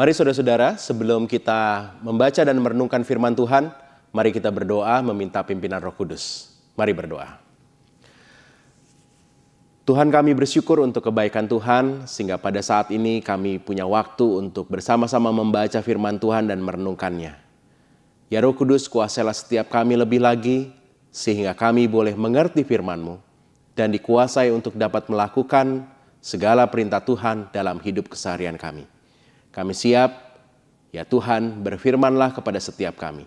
Mari saudara-saudara, sebelum kita membaca dan merenungkan firman Tuhan, mari kita berdoa meminta pimpinan Roh Kudus. Mari berdoa. Tuhan, kami bersyukur untuk kebaikan Tuhan, sehingga pada saat ini kami punya waktu untuk bersama-sama membaca firman Tuhan dan merenungkannya. Ya Roh Kudus, kuasailah setiap kami lebih lagi, sehingga kami boleh mengerti firman-Mu dan dikuasai untuk dapat melakukan segala perintah Tuhan dalam hidup keseharian kami. Kami siap, ya Tuhan, berfirmanlah kepada setiap kami.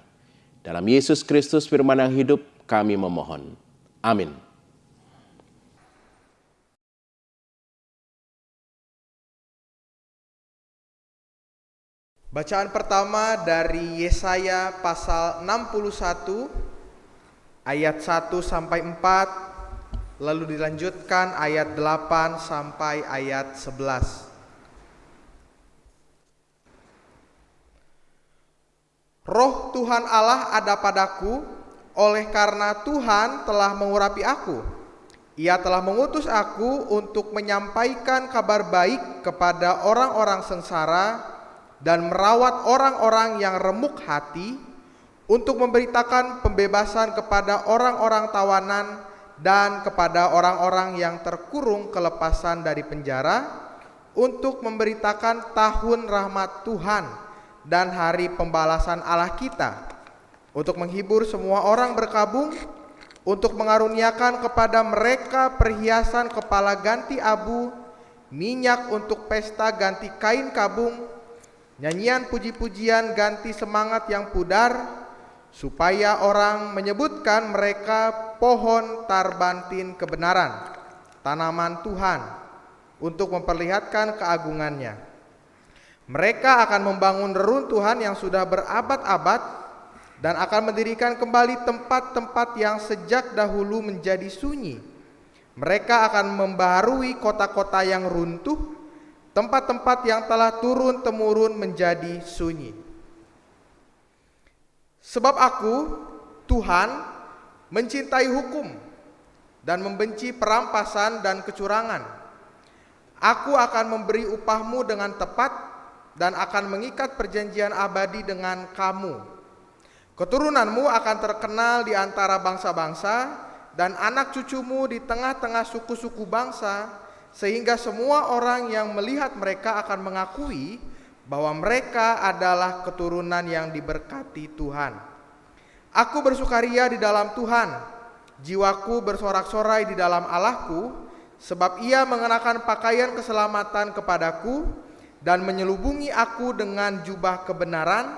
Dalam Yesus Kristus firman yang hidup, kami memohon. Amin. Bacaan pertama dari Yesaya pasal 61 ayat 1 sampai 4, lalu dilanjutkan ayat 8 sampai ayat 11. Roh Tuhan Allah ada padaku, oleh karena Tuhan telah mengurapi aku. Ia telah mengutus aku untuk menyampaikan kabar baik kepada orang-orang sengsara dan merawat orang-orang yang remuk hati, untuk memberitakan pembebasan kepada orang-orang tawanan dan kepada orang-orang yang terkurung kelepasan dari penjara, untuk memberitakan tahun rahmat Tuhan dan hari pembalasan Allah kita, untuk menghibur semua orang berkabung, untuk mengaruniakan kepada mereka perhiasan kepala ganti abu, minyak untuk pesta ganti kain kabung, nyanyian puji-pujian ganti semangat yang pudar, supaya orang menyebutkan mereka pohon tarbantin kebenaran, tanaman Tuhan, untuk memperlihatkan keagungannya. Mereka akan membangun reruntuhan yang sudah berabad-abad dan akan mendirikan kembali tempat-tempat yang sejak dahulu menjadi sunyi. Mereka akan membaharui kota-kota yang runtuh, tempat-tempat yang telah turun-temurun menjadi sunyi. Sebab aku, Tuhan, mencintai hukum dan membenci perampasan dan kecurangan. Aku akan memberi upahmu dengan tepat dan akan mengikat perjanjian abadi dengan kamu. Keturunanmu akan terkenal di antara bangsa-bangsa dan anak cucumu di tengah-tengah suku-suku bangsa, sehingga semua orang yang melihat mereka akan mengakui bahwa mereka adalah keturunan yang diberkati Tuhan. Aku bersukaria di dalam Tuhan, jiwaku bersorak-sorai di dalam Allahku, sebab Ia mengenakan pakaian keselamatan kepadaku dan menyelubungi aku dengan jubah kebenaran,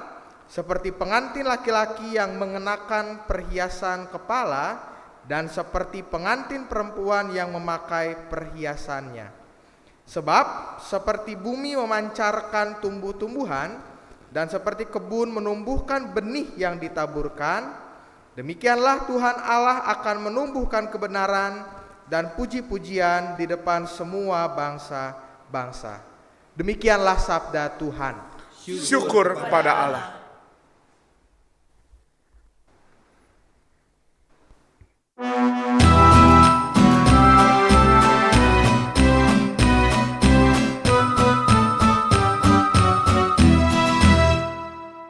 seperti pengantin laki-laki yang mengenakan perhiasan kepala dan seperti pengantin perempuan yang memakai perhiasannya. Sebab seperti bumi memancarkan tumbuh-tumbuhan dan seperti kebun menumbuhkan benih yang ditaburkan, demikianlah Tuhan Allah akan menumbuhkan kebenaran dan puji-pujian di depan semua bangsa-bangsa. Demikianlah sabda Tuhan. Syukur kepada Allah.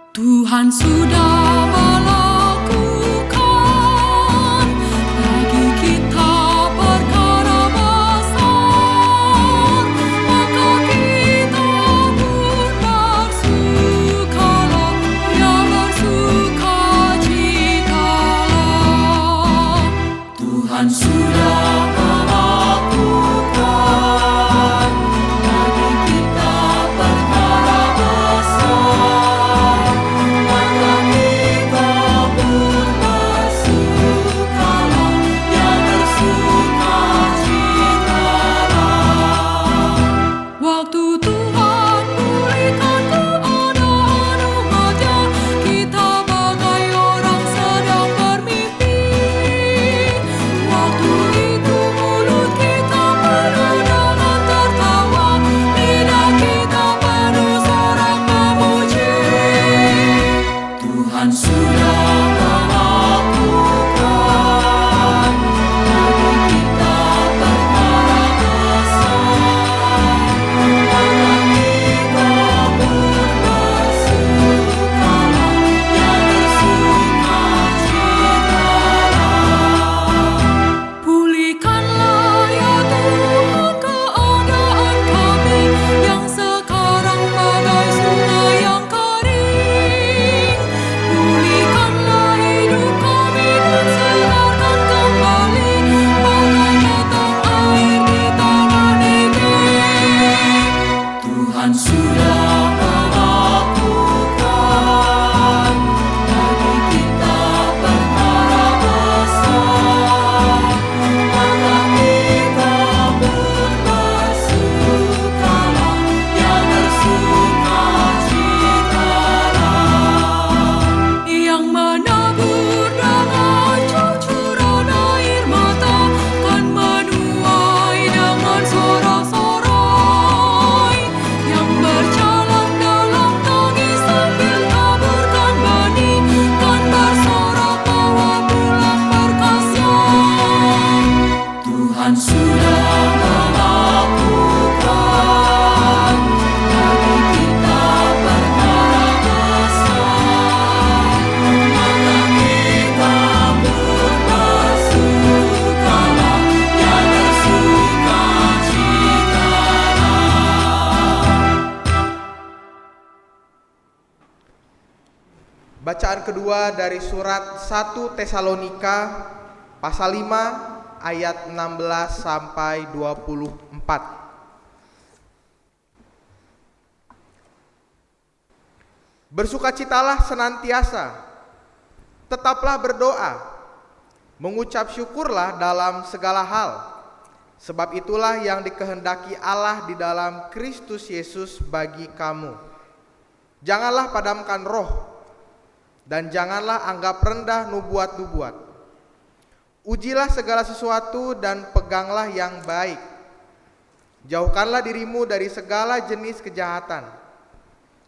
Tuhan sudah melakukan bagi kita perkara besar, maka kita pun bersukalah, ya bersukacitalah. Tuhan sudah melakukan bagi kita perkara besar, maka Tuhan sudah melakukan bagi kita perkara besar, maka kita pun bersukalah, ya bersukacitalah. Bacaan kedua dari surat 1 Tesalonika pasal 5 ayat 16 sampai 24. Bersukacitalah senantiasa, tetaplah berdoa, mengucap syukurlah dalam segala hal, sebab itulah yang dikehendaki Allah di dalam Kristus Yesus bagi kamu. Janganlah padamkan roh, dan janganlah anggap rendah nubuat-nubuat. Ujilah segala sesuatu dan peganglah yang baik. Jauhkanlah dirimu dari segala jenis kejahatan.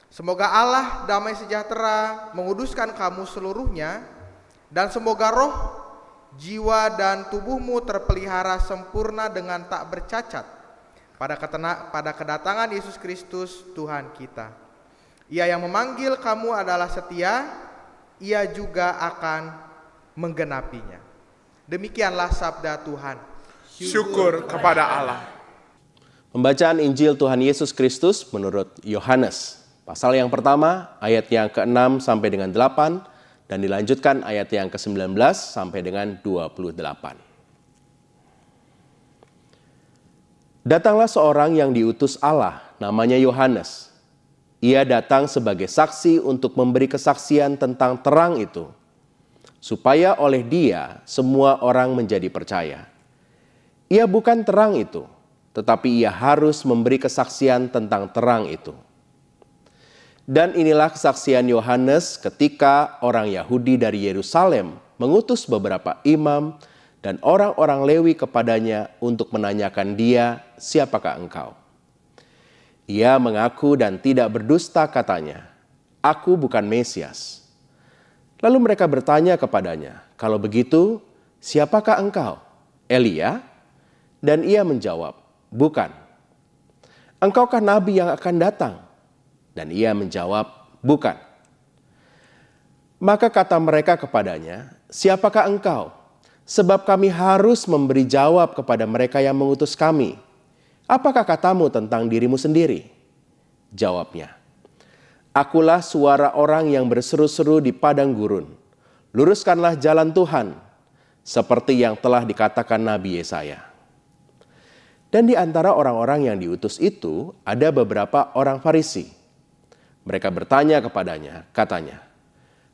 Semoga Allah damai sejahtera menguduskan kamu seluruhnya, dan semoga roh, jiwa dan tubuhmu terpelihara sempurna dengan tak bercacat pada kedatangan Yesus Kristus Tuhan kita. Ia yang memanggil kamu adalah setia, Ia juga akan menggenapinya. Demikianlah sabda Tuhan. Syukur kepada Allah. Pembacaan Injil Tuhan Yesus Kristus menurut Yohanes. Pasal yang pertama, ayat yang ke-6 sampai dengan 8, dan dilanjutkan ayat yang ke-19 sampai dengan 28. Datanglah seorang yang diutus Allah, namanya Yohanes. Ia datang sebagai saksi untuk memberi kesaksian tentang terang itu, supaya oleh dia semua orang menjadi percaya. Ia bukan terang itu, tetapi ia harus memberi kesaksian tentang terang itu. Dan inilah kesaksian Yohanes ketika orang Yahudi dari Yerusalem mengutus beberapa imam dan orang-orang Lewi kepadanya untuk menanyakan dia, "Siapakah engkau?" Ia mengaku dan tidak berdusta katanya, "Aku bukan Mesias." Lalu mereka bertanya kepadanya, "Kalau begitu, siapakah engkau? Elia?" Dan ia menjawab, "Bukan." "Engkaukah nabi yang akan datang?" Dan ia menjawab, "Bukan." Maka kata mereka kepadanya, "Siapakah engkau? Sebab kami harus memberi jawab kepada mereka yang mengutus kami. Apakah katamu tentang dirimu sendiri?" Jawabnya, "Akulah suara orang yang berseru-seru di padang gurun. Luruskanlah jalan Tuhan, seperti yang telah dikatakan Nabi Yesaya." Dan di antara orang-orang yang diutus itu ada beberapa orang Farisi. Mereka bertanya kepadanya, katanya,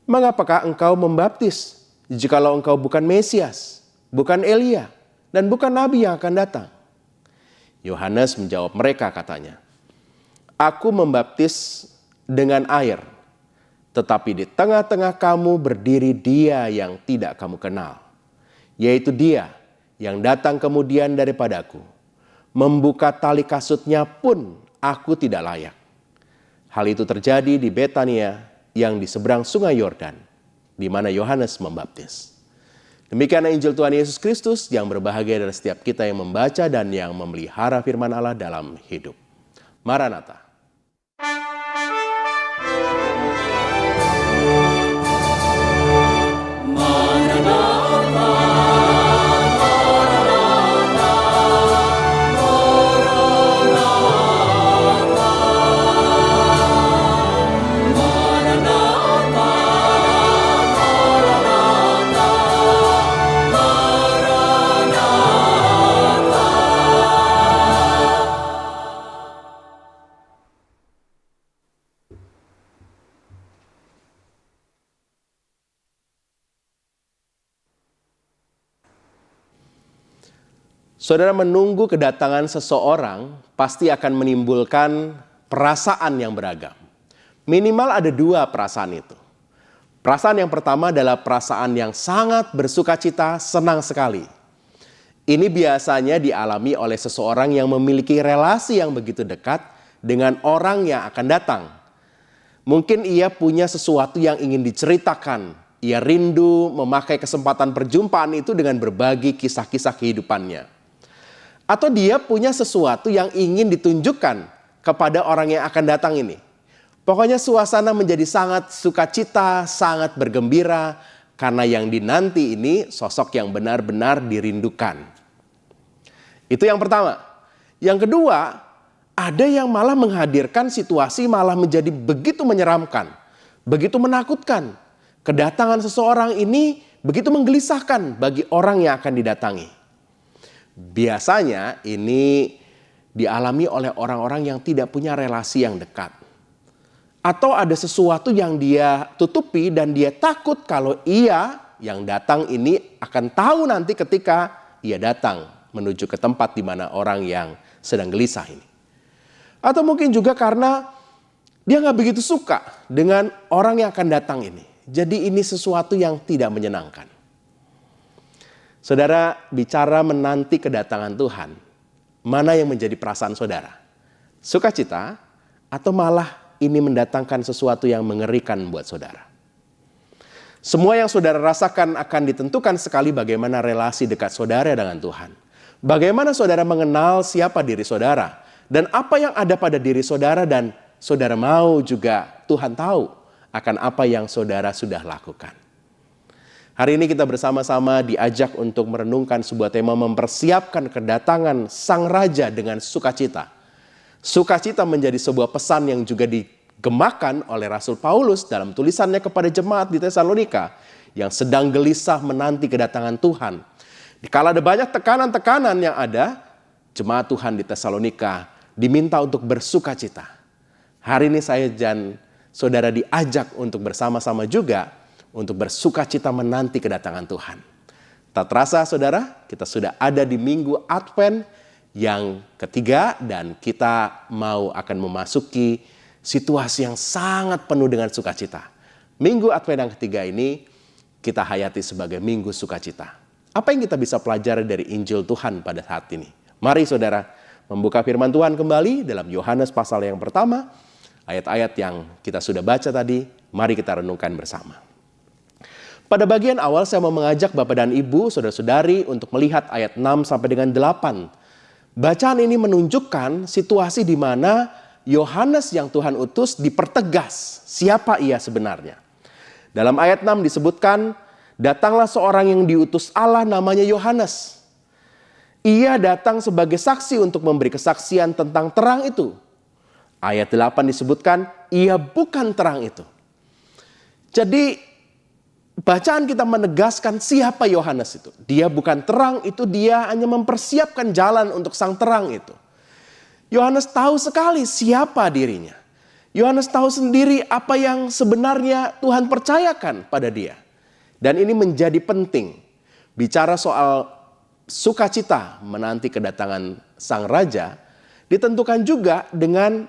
"Mengapakah engkau membaptis, jikalau engkau bukan Mesias, bukan Elia, dan bukan Nabi yang akan datang?" Yohanes menjawab mereka, katanya, "Aku membaptis dengan air, tetapi di tengah-tengah kamu berdiri Dia yang tidak kamu kenal, yaitu Dia yang datang kemudian daripadaku. Membuka tali kasutnya pun aku tidak layak." Hal itu terjadi di Betania yang di seberang sungai Yordan, di mana Yohanes membaptis. Demikian Injil Tuhan Yesus Kristus, yang berbahagia adalah setiap kita yang membaca dan yang memelihara firman Allah dalam hidup. Maranatha. Saudara, menunggu kedatangan seseorang pasti akan menimbulkan perasaan yang beragam. Minimal ada dua perasaan itu. Perasaan yang pertama adalah perasaan yang sangat bersukacita, senang sekali. Ini biasanya dialami oleh seseorang yang memiliki relasi yang begitu dekat dengan orang yang akan datang. Mungkin ia punya sesuatu yang ingin diceritakan. Ia rindu memakai kesempatan perjumpaan itu dengan berbagi kisah-kisah kehidupannya. Atau dia punya sesuatu yang ingin ditunjukkan kepada orang yang akan datang ini. Pokoknya suasana menjadi sangat sukacita, sangat bergembira, karena yang dinanti ini sosok yang benar-benar dirindukan. Itu yang pertama. Yang kedua, ada yang malah menghadirkan situasi malah menjadi begitu menyeramkan, begitu menakutkan. Kedatangan seseorang ini begitu menggelisahkan bagi orang yang akan didatangi. Biasanya ini dialami oleh orang-orang yang tidak punya relasi yang dekat. Atau ada sesuatu yang dia tutupi dan dia takut kalau ia yang datang ini akan tahu nanti ketika ia datang menuju ke tempat di mana orang yang sedang gelisah ini. Atau mungkin juga karena dia nggak begitu suka dengan orang yang akan datang ini. Jadi ini sesuatu yang tidak menyenangkan. Saudara, bicara menanti kedatangan Tuhan, mana yang menjadi perasaan saudara? Sukacita atau malah ini mendatangkan sesuatu yang mengerikan buat saudara? Semua yang saudara rasakan akan ditentukan sekali bagaimana relasi dekat saudara dengan Tuhan. Bagaimana saudara mengenal siapa diri saudara dan apa yang ada pada diri saudara, dan saudara mau juga Tuhan tahu akan apa yang saudara sudah lakukan. Hari ini kita bersama-sama diajak untuk merenungkan sebuah tema mempersiapkan kedatangan Sang Raja dengan sukacita. Sukacita menjadi sebuah pesan yang juga digemakan oleh Rasul Paulus dalam tulisannya kepada jemaat di Tesalonika yang sedang gelisah menanti kedatangan Tuhan. Dikala ada banyak tekanan-tekanan yang ada, jemaat Tuhan di Tesalonika diminta untuk bersukacita. Hari ini saya dan saudara diajak untuk bersama-sama juga untuk bersukacita menanti kedatangan Tuhan. Tak terasa saudara, kita sudah ada di minggu Advent yang ketiga dan kita mau akan memasuki situasi yang sangat penuh dengan sukacita. Minggu Advent yang ketiga ini kita hayati sebagai minggu sukacita. Apa yang kita bisa pelajari dari Injil Tuhan pada saat ini? Mari saudara membuka firman Tuhan kembali dalam Yohanes pasal yang pertama. Ayat-ayat yang kita sudah baca tadi, mari kita renungkan bersama. Pada bagian awal saya mau mengajak Bapak dan Ibu, saudara-saudari untuk melihat ayat 6 sampai dengan 8. Bacaan ini menunjukkan situasi di mana Yohanes yang Tuhan utus dipertegas siapa ia sebenarnya. Dalam ayat 6 disebutkan, datanglah seorang yang diutus Allah namanya Yohanes. Ia datang sebagai saksi untuk memberi kesaksian tentang terang itu. Ayat 8 disebutkan, ia bukan terang itu. Jadi bacaan kita menegaskan siapa Yohanes itu. Dia bukan terang itu, dia hanya mempersiapkan jalan untuk sang terang itu. Yohanes tahu sekali siapa dirinya. Yohanes tahu sendiri apa yang sebenarnya Tuhan percayakan pada dia. Dan ini menjadi penting. Bicara soal sukacita menanti kedatangan sang raja, ditentukan juga dengan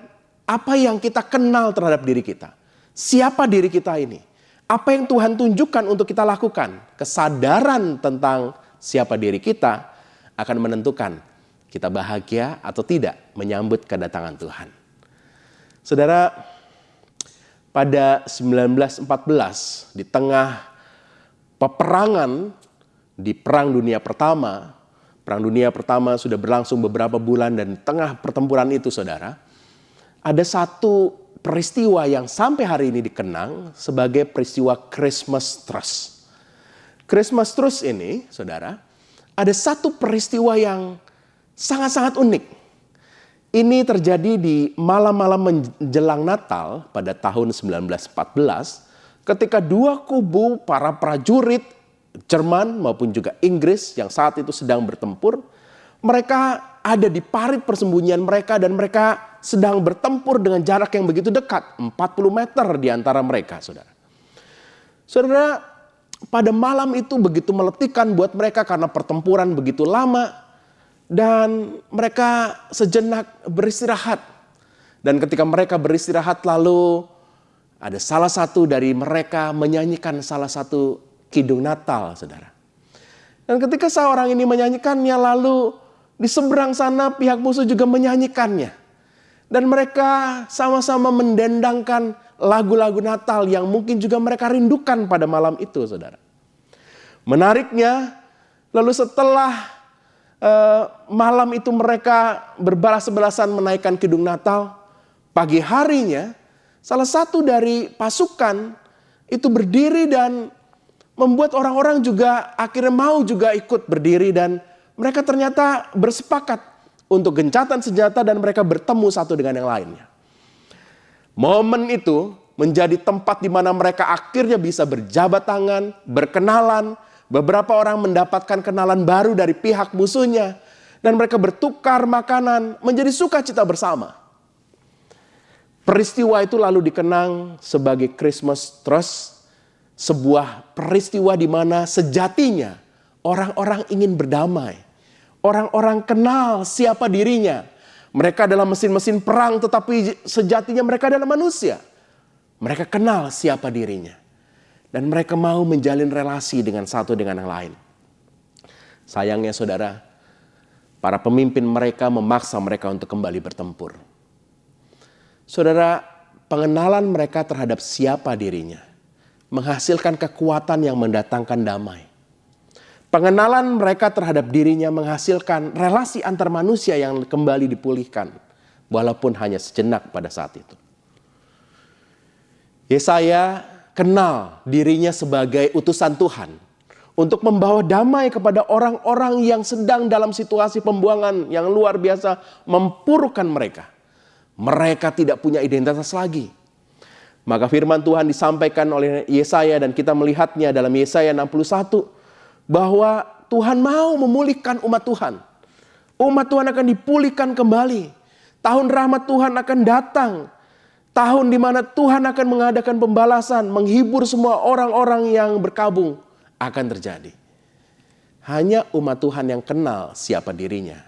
apa yang kita kenal terhadap diri kita. Siapa diri kita ini? Apa yang Tuhan tunjukkan untuk kita lakukan? Kesadaran tentang siapa diri kita akan menentukan kita bahagia atau tidak menyambut kedatangan Tuhan. Saudara, pada 1914 di tengah peperangan di Perang Dunia Pertama sudah berlangsung beberapa bulan, dan di tengah pertempuran itu saudara, ada satu peristiwa yang sampai hari ini dikenang sebagai peristiwa Christmas Truce. Christmas Truce ini, saudara, ada satu peristiwa yang sangat-sangat unik. Ini terjadi di malam-malam menjelang Natal pada tahun 1914, ketika dua kubu para prajurit Jerman maupun juga Inggris yang saat itu sedang bertempur, mereka ada di parit persembunyian mereka dan mereka sedang bertempur dengan jarak yang begitu dekat, 40 meter di antara mereka, saudara. Saudara, pada malam itu begitu meletikan buat mereka karena pertempuran begitu lama, dan mereka sejenak beristirahat. Dan ketika mereka beristirahat, lalu ada salah satu dari mereka menyanyikan salah satu kidung Natal, saudara. Dan ketika seorang ini menyanyikannya, lalu di seberang sana pihak musuh juga menyanyikannya. Dan mereka sama-sama mendendangkan lagu-lagu Natal yang mungkin juga mereka rindukan pada malam itu, saudara. Menariknya, lalu setelah Malam itu mereka berbalas-balasan menaikkan kidung Natal. Pagi harinya salah satu dari pasukan itu berdiri dan membuat orang-orang juga akhirnya mau juga ikut berdiri, dan mereka ternyata bersepakat untuk gencatan senjata dan mereka bertemu satu dengan yang lainnya. Momen itu menjadi tempat di mana mereka akhirnya bisa berjabat tangan, berkenalan. Beberapa orang mendapatkan kenalan baru dari pihak musuhnya, dan mereka bertukar makanan, menjadi sukacita bersama. Peristiwa itu lalu dikenang sebagai Christmas Trust, sebuah peristiwa di mana sejatinya orang-orang ingin berdamai. Orang-orang kenal siapa dirinya. Mereka adalah mesin-mesin perang, tetapi sejatinya mereka adalah manusia. Mereka kenal siapa dirinya. Dan mereka mau menjalin relasi dengan satu dengan yang lain. Sayangnya saudara, para pemimpin mereka memaksa mereka untuk kembali bertempur. Saudara, pengenalan mereka terhadap siapa dirinya menghasilkan kekuatan yang mendatangkan damai. Pengenalan mereka terhadap dirinya menghasilkan relasi antar manusia yang kembali dipulihkan, walaupun hanya sejenak pada saat itu. Yesaya kenal dirinya sebagai utusan Tuhan untuk membawa damai kepada orang-orang yang sedang dalam situasi pembuangan yang luar biasa mempurukan mereka. Mereka tidak punya identitas lagi. Maka firman Tuhan disampaikan oleh Yesaya dan kita melihatnya dalam Yesaya 61 bahwa Tuhan mau memulihkan umat Tuhan. Umat Tuhan akan dipulihkan kembali. Tahun rahmat Tuhan akan datang. Tahun di mana Tuhan akan mengadakan pembalasan, menghibur semua orang-orang yang berkabung akan terjadi. Hanya umat Tuhan yang kenal siapa dirinya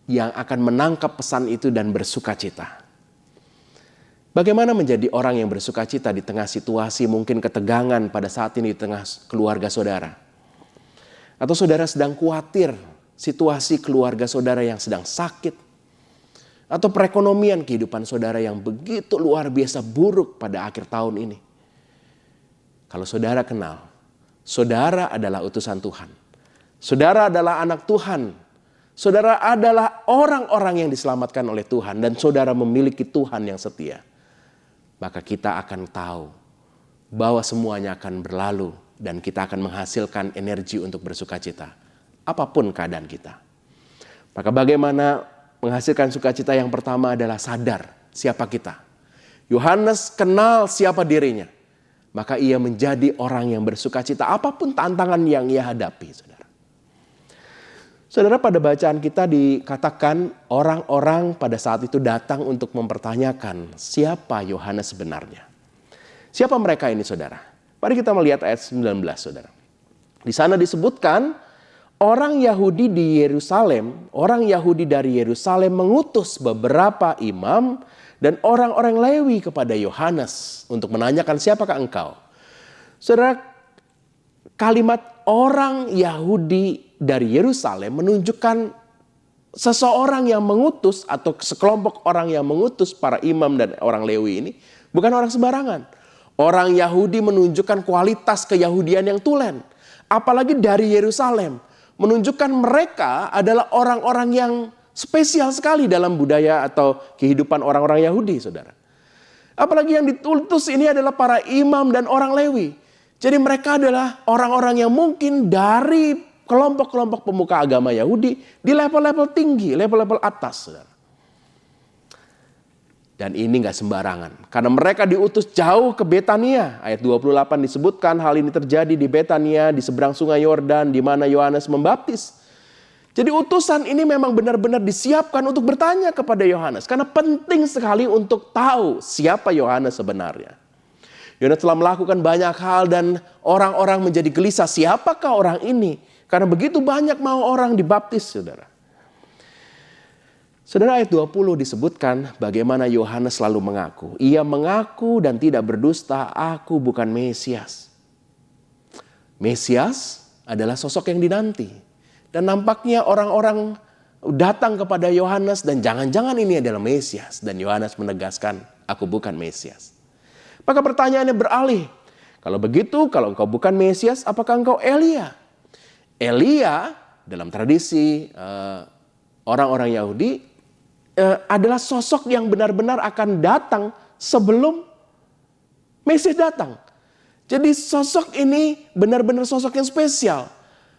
yang akan menangkap pesan itu dan bersukacita. Bagaimana menjadi orang yang bersukacita di tengah situasi mungkin ketegangan pada saat ini di tengah keluarga saudara? Atau saudara sedang khawatir situasi keluarga saudara yang sedang sakit? Atau perekonomian kehidupan saudara yang begitu luar biasa buruk pada akhir tahun ini? Kalau saudara kenal, saudara adalah utusan Tuhan. Saudara adalah anak Tuhan. Saudara adalah orang-orang yang diselamatkan oleh Tuhan dan saudara memiliki Tuhan yang setia. Maka kita akan tahu bahwa semuanya akan berlalu dan kita akan menghasilkan energi untuk bersukacita. Apapun keadaan kita. Maka bagaimana menghasilkan sukacita? Yang pertama adalah sadar siapa kita. Yohanes kenal siapa dirinya. Maka ia menjadi orang yang bersukacita apapun tantangan yang ia hadapi. Saudara, pada bacaan kita dikatakan orang-orang pada saat itu datang untuk mempertanyakan siapa Yohanes sebenarnya. Siapa mereka ini saudara? Mari kita melihat ayat 19 saudara. Di sana disebutkan orang Yahudi di Yerusalem, orang Yahudi dari Yerusalem mengutus beberapa imam dan orang-orang Lewi kepada Yohanes untuk menanyakan siapakah engkau. Saudara, kalimat orang Yahudi dari Yerusalem menunjukkan seseorang yang mengutus atau sekelompok orang yang mengutus para imam dan orang Lewi ini bukan orang sembarangan. Orang Yahudi menunjukkan kualitas keyahudian yang tulen. Apalagi dari Yerusalem. Menunjukkan mereka adalah orang-orang yang spesial sekali dalam budaya atau kehidupan orang-orang Yahudi, saudara. Apalagi yang ditulis ini adalah para imam dan orang Lewi. Jadi mereka adalah orang-orang yang mungkin dari kelompok-kelompok pemuka agama Yahudi di level-level tinggi, level-level atas. Saudara. Dan ini gak sembarangan. Karena mereka diutus jauh ke Betania. Ayat 28 disebutkan hal ini terjadi di Betania, di seberang sungai Yordan, di mana Yohanes membaptis. Jadi utusan ini memang benar-benar disiapkan untuk bertanya kepada Yohanes. Karena penting sekali untuk tahu siapa Yohanes sebenarnya. Yohanes telah melakukan banyak hal dan orang-orang menjadi gelisah. Siapakah orang ini? Karena begitu banyak mau orang dibaptis, saudara. Saudara, ayat 20 disebutkan bagaimana Yohanes selalu mengaku. Ia mengaku dan tidak berdusta, aku bukan Mesias. Mesias adalah sosok yang dinanti. Dan nampaknya orang-orang datang kepada Yohanes dan jangan-jangan ini adalah Mesias. Dan Yohanes menegaskan, aku bukan Mesias. Maka pertanyaannya beralih. Kalau begitu, kalau engkau bukan Mesias, apakah engkau Elia? Elia dalam tradisi orang-orang Yahudi adalah sosok yang benar-benar akan datang sebelum Mesias datang. Jadi sosok ini benar-benar sosok yang spesial.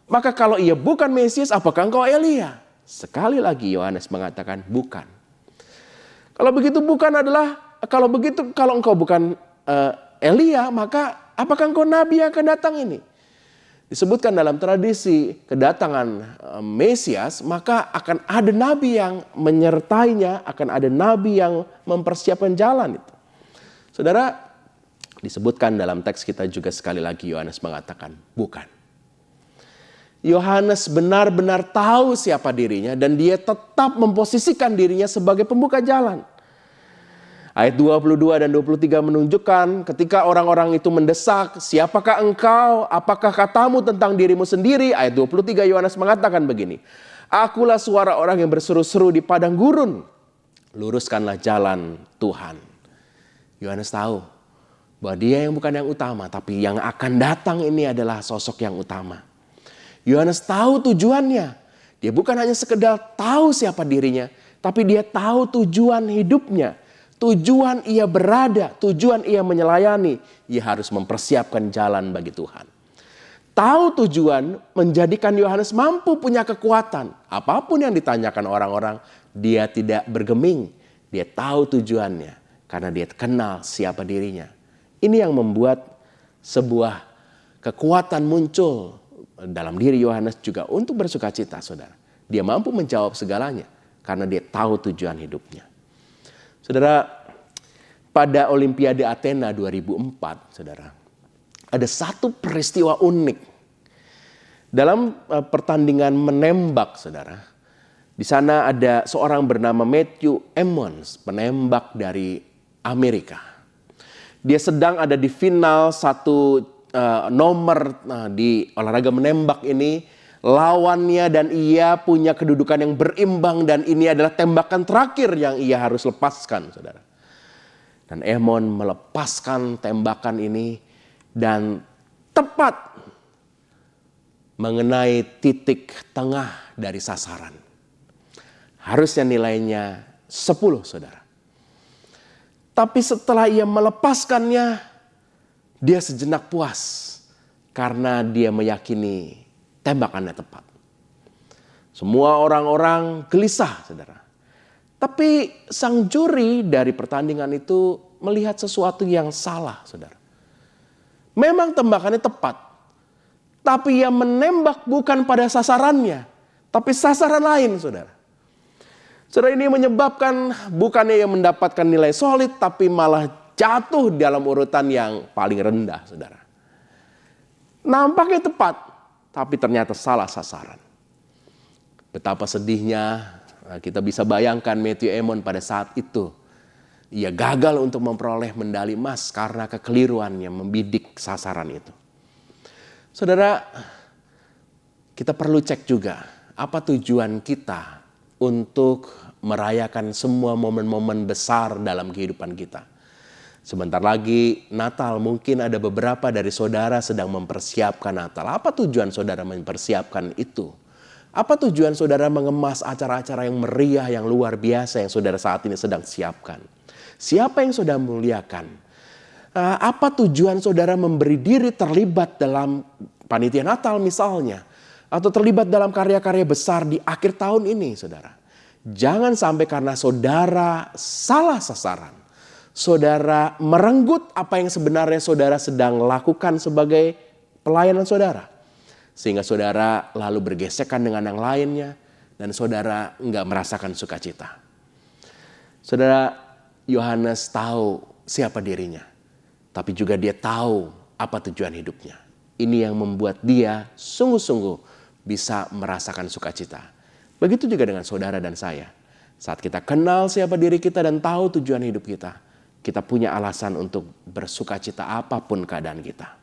Maka kalau ia bukan Mesias, apakah engkau Elia? Sekali lagi Yohanes mengatakan bukan. Kalau engkau bukan Elia, maka apakah engkau nabi yang akan datang ini? Disebutkan dalam tradisi kedatangan Mesias, maka akan ada nabi yang menyertainya, akan ada nabi yang mempersiapkan jalan itu. Saudara, disebutkan dalam teks kita juga sekali lagi Yohanes mengatakan bukan. Yohanes benar-benar tahu siapa dirinya dan dia tetap memposisikan dirinya sebagai pembuka jalan. Ayat 22 dan 23 menunjukkan ketika orang-orang itu mendesak, siapakah engkau? Apakah katamu tentang dirimu sendiri? Ayat 23 Yohanes mengatakan begini, akulah suara orang yang berseru-seru di padang gurun, luruskanlah jalan Tuhan. Yohanes tahu bahwa dia yang bukan yang utama, tapi yang akan datang ini adalah sosok yang utama. Yohanes tahu tujuannya. Dia bukan hanya sekedar tahu siapa dirinya, tapi dia tahu tujuan hidupnya. Tujuan ia berada, tujuan ia menylayani. Ia harus mempersiapkan jalan bagi Tuhan. Tahu tujuan menjadikan Yohanes mampu punya kekuatan. Apapun yang ditanyakan orang-orang, dia tidak bergeming. Dia tahu tujuannya karena dia kenal siapa dirinya. Ini yang membuat sebuah kekuatan muncul dalam diri Yohanes juga untuk bersukacita, saudara. Dia mampu menjawab segalanya karena dia tahu tujuan hidupnya. Saudara, pada Olimpiade Athena 2004, saudara, ada satu peristiwa unik. Dalam pertandingan menembak, saudara, di sana ada seorang bernama Matthew Emmons, penembak dari Amerika. Dia sedang ada di final satu nomor di olahraga menembak ini. Lawannya dan ia punya kedudukan yang berimbang dan ini adalah tembakan terakhir yang ia harus lepaskan, saudara. Dan Emmons melepaskan tembakan ini dan tepat mengenai titik tengah dari sasaran. Harusnya nilainya 10, saudara. Tapi setelah ia melepaskannya, dia sejenak puas karena dia meyakini tembakannya tepat. Semua orang-orang gelisah, saudara. Tapi sang juri dari pertandingan itu melihat sesuatu yang salah, saudara. Memang tembakannya tepat, tapi ia menembak bukan pada sasarannya, tapi sasaran lain, saudara. Saudara, ini menyebabkan bukannya ia mendapatkan nilai solid, tapi malah jatuh dalam urutan yang paling rendah, saudara. Nampaknya tepat, tapi ternyata salah sasaran. Betapa sedihnya kita bisa bayangkan Matthew Emmons pada saat itu. Ia gagal untuk memperoleh medali emas karena kekeliruannya membidik sasaran itu. Saudara, kita perlu cek juga apa tujuan kita untuk merayakan semua momen-momen besar dalam kehidupan kita. Sebentar lagi Natal, mungkin ada beberapa dari saudara sedang mempersiapkan Natal. Apa tujuan saudara mempersiapkan itu? Apa tujuan saudara mengemas acara-acara yang meriah, yang luar biasa yang saudara saat ini sedang siapkan? Siapa yang saudara muliakan? Apa tujuan saudara memberi diri terlibat dalam panitia Natal misalnya? Atau terlibat dalam karya-karya besar di akhir tahun ini, saudara? Jangan sampai karena saudara salah sasaran, saudara merenggut apa yang sebenarnya saudara sedang lakukan sebagai pelayanan saudara. Sehingga saudara lalu bergesekan dengan yang lainnya dan saudara enggak merasakan sukacita. Saudara, Yohanes tahu siapa dirinya, tapi juga dia tahu apa tujuan hidupnya. Ini yang membuat dia sungguh-sungguh bisa merasakan sukacita. Begitu juga dengan saudara dan saya. Saat kita kenal siapa diri kita dan tahu tujuan hidup kita, kita punya alasan untuk bersukacita apapun keadaan kita.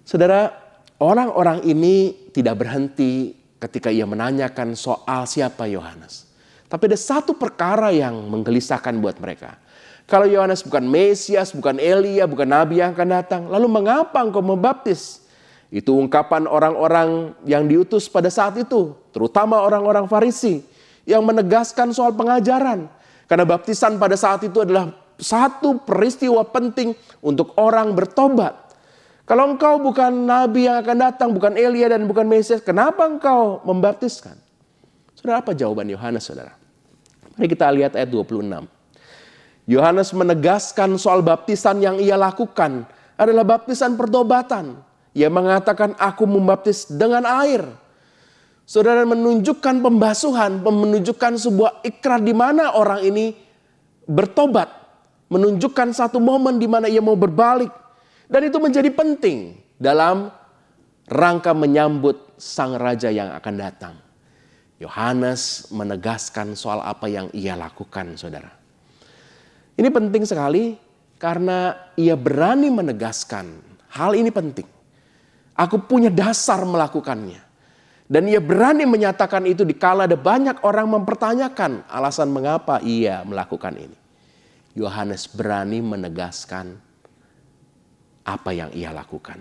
Saudara, orang-orang ini tidak berhenti ketika ia menanyakan soal siapa Yohanes. Tapi ada satu perkara yang menggelisahkan buat mereka. Kalau Yohanes bukan Mesias, bukan Elia, bukan Nabi yang akan datang, lalu mengapa engkau membaptis? Itu ungkapan orang-orang yang diutus pada saat itu, terutama orang-orang Farisi yang menegaskan soal pengajaran. Karena baptisan pada saat itu adalah satu peristiwa penting untuk orang bertobat. Kalau engkau bukan nabi yang akan datang, bukan Elia dan bukan Mesias, kenapa engkau membaptiskan? Saudara, apa jawaban Yohanes, saudara? Mari kita lihat ayat 26. Yohanes menegaskan soal baptisan yang ia lakukan adalah baptisan pertobatan. Ia mengatakan, aku membaptis dengan air. Saudara, menunjukkan pembasuhan, menunjukkan sebuah ikrar di mana orang ini bertobat. Menunjukkan satu momen di mana ia mau berbalik. Dan itu menjadi penting dalam rangka menyambut sang raja yang akan datang. Yohanes menegaskan soal apa yang ia lakukan, saudara. Ini penting sekali karena ia berani menegaskan hal ini penting. Aku punya dasar melakukannya. Dan ia berani menyatakan itu dikala ada banyak orang mempertanyakan alasan mengapa ia melakukan ini. Yohanes berani menegaskan apa yang ia lakukan.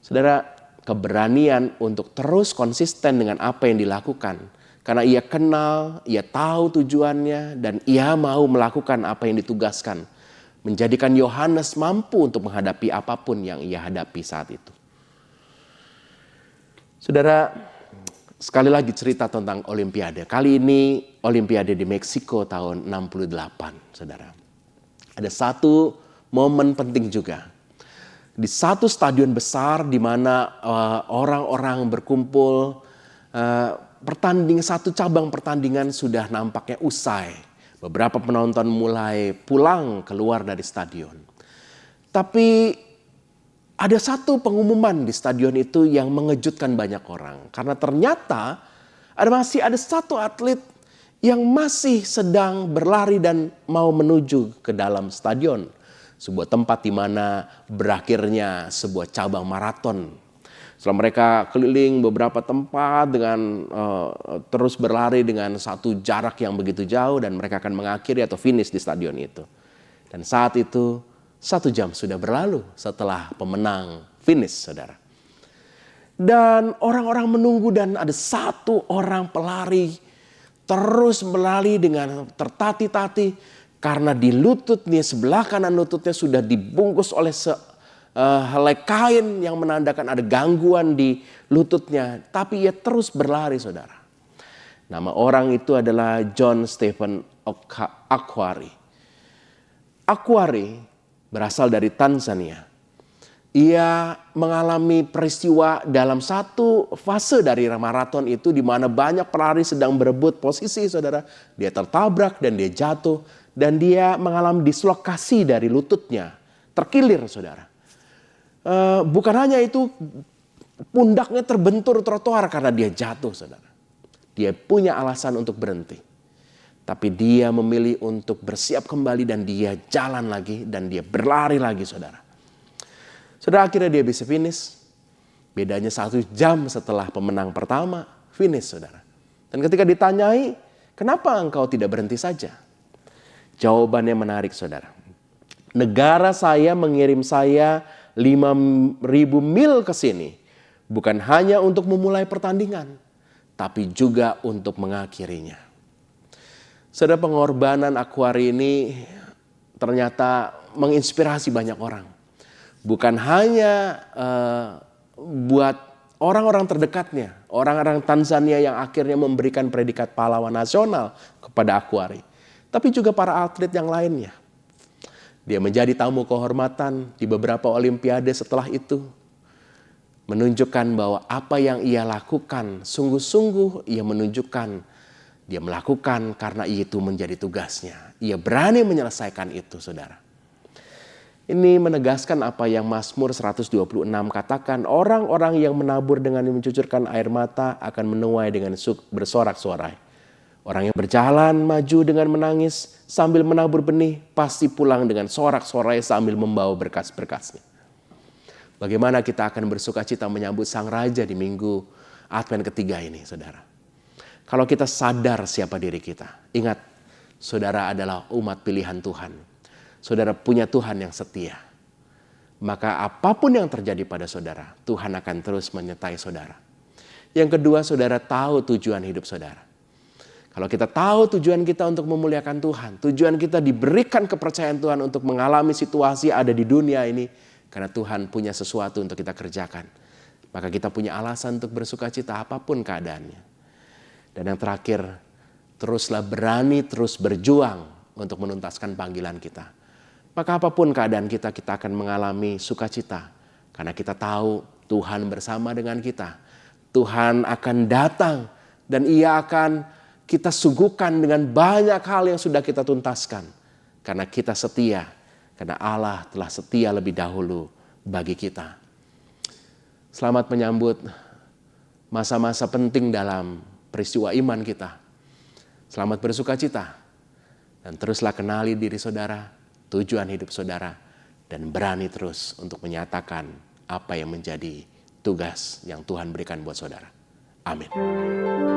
Saudara, keberanian untuk terus konsisten dengan apa yang dilakukan. Karena ia kenal, ia tahu tujuannya, dan ia mau melakukan apa yang ditugaskan. Menjadikan Yohanes mampu untuk menghadapi apapun yang ia hadapi saat itu. Saudara, sekali lagi cerita tentang Olimpiade. Kali ini Olimpiade di Meksiko tahun 68, saudara. Ada satu momen penting juga. Di satu stadion besar di mana orang-orang berkumpul, satu cabang pertandingan sudah nampaknya usai. Beberapa penonton mulai pulang keluar dari stadion. Tapi ada satu pengumuman di stadion itu yang mengejutkan banyak orang. Karena ternyata masih ada satu atlet yang masih sedang berlari dan mau menuju ke dalam stadion. Sebuah tempat di mana berakhirnya sebuah cabang maraton. Setelah mereka keliling beberapa tempat dengan terus berlari dengan satu jarak yang begitu jauh. Dan mereka akan mengakhiri atau finish di stadion itu. Dan saat itu 1 jam sudah berlalu setelah pemenang finish, saudara. Dan orang-orang menunggu dan ada satu orang pelari terus berlari dengan tertati-tati. Karena di lututnya, sebelah kanan lututnya sudah dibungkus oleh helai kain yang menandakan ada gangguan di lututnya. Tapi ia terus berlari, saudara. Nama orang itu adalah John Stephen Akhwari. Akhwari berasal dari Tanzania. Ia mengalami peristiwa dalam satu fase dari maraton itu di mana banyak pelari sedang berebut posisi, saudara. Dia tertabrak dan dia jatuh. Dan dia mengalami dislokasi dari lututnya. Terkilir, saudara. Bukan hanya itu, pundaknya terbentur trotoar karena dia jatuh, saudara. Dia punya alasan untuk berhenti. Tapi dia memilih untuk bersiap kembali dan dia jalan lagi dan dia berlari lagi, saudara. Saudara, akhirnya dia bisa finish. Bedanya 1 jam setelah pemenang pertama, finish, saudara. Dan ketika ditanyai, kenapa engkau tidak berhenti saja? Jawabannya menarik, saudara. Negara saya mengirim saya 5.000 mil ke sini. Bukan hanya untuk memulai pertandingan, tapi juga untuk mengakhirinya. Saudara, pengorbanan Akhwari ini ternyata menginspirasi banyak orang. Bukan hanya buat orang-orang terdekatnya, orang-orang Tanzania yang akhirnya memberikan predikat pahlawan nasional kepada Akhwari. Tapi juga para atlet yang lainnya. Dia menjadi tamu kehormatan di beberapa Olimpiade setelah itu. Menunjukkan bahwa apa yang ia lakukan sungguh-sungguh ia menunjukkan. Dia melakukan karena itu menjadi tugasnya. Ia berani menyelesaikan itu, saudara. Ini menegaskan apa yang Mazmur 126 katakan. Orang-orang yang menabur dengan mencucurkan air mata akan menuai dengan bersorak-sorai. Orang yang berjalan maju dengan menangis sambil menabur benih pasti pulang dengan sorak-sorai sambil membawa berkas-berkasnya. Bagaimana kita akan bersuka cita menyambut Sang Raja di minggu Advent ketiga ini, saudara. Kalau kita sadar siapa diri kita, ingat, saudara adalah umat pilihan Tuhan. Saudara punya Tuhan yang setia. maka apapun yang terjadi pada saudara, Tuhan akan terus menyertai saudara. Yang kedua, saudara tahu tujuan hidup saudara. Kalau kita tahu tujuan kita untuk memuliakan Tuhan, tujuan kita diberikan kepercayaan Tuhan untuk mengalami situasi ada di dunia ini, karena Tuhan punya sesuatu untuk kita kerjakan. Maka kita punya alasan untuk bersuka cita apapun keadaannya. Dan yang terakhir, teruslah berani terus berjuang untuk menuntaskan panggilan kita. Maka apapun keadaan kita, kita akan mengalami sukacita. Karena kita tahu Tuhan bersama dengan kita. Tuhan akan datang dan Ia akan kita suguhkan dengan banyak hal yang sudah kita tuntaskan. Karena kita setia, karena Allah telah setia lebih dahulu bagi kita. Selamat menyambut masa-masa penting dalam peristiwa iman kita. Selamat bersuka cita. Dan teruslah kenali diri saudara, tujuan hidup saudara, dan berani terus untuk menyatakan apa yang menjadi tugas yang Tuhan berikan buat saudara. Amin.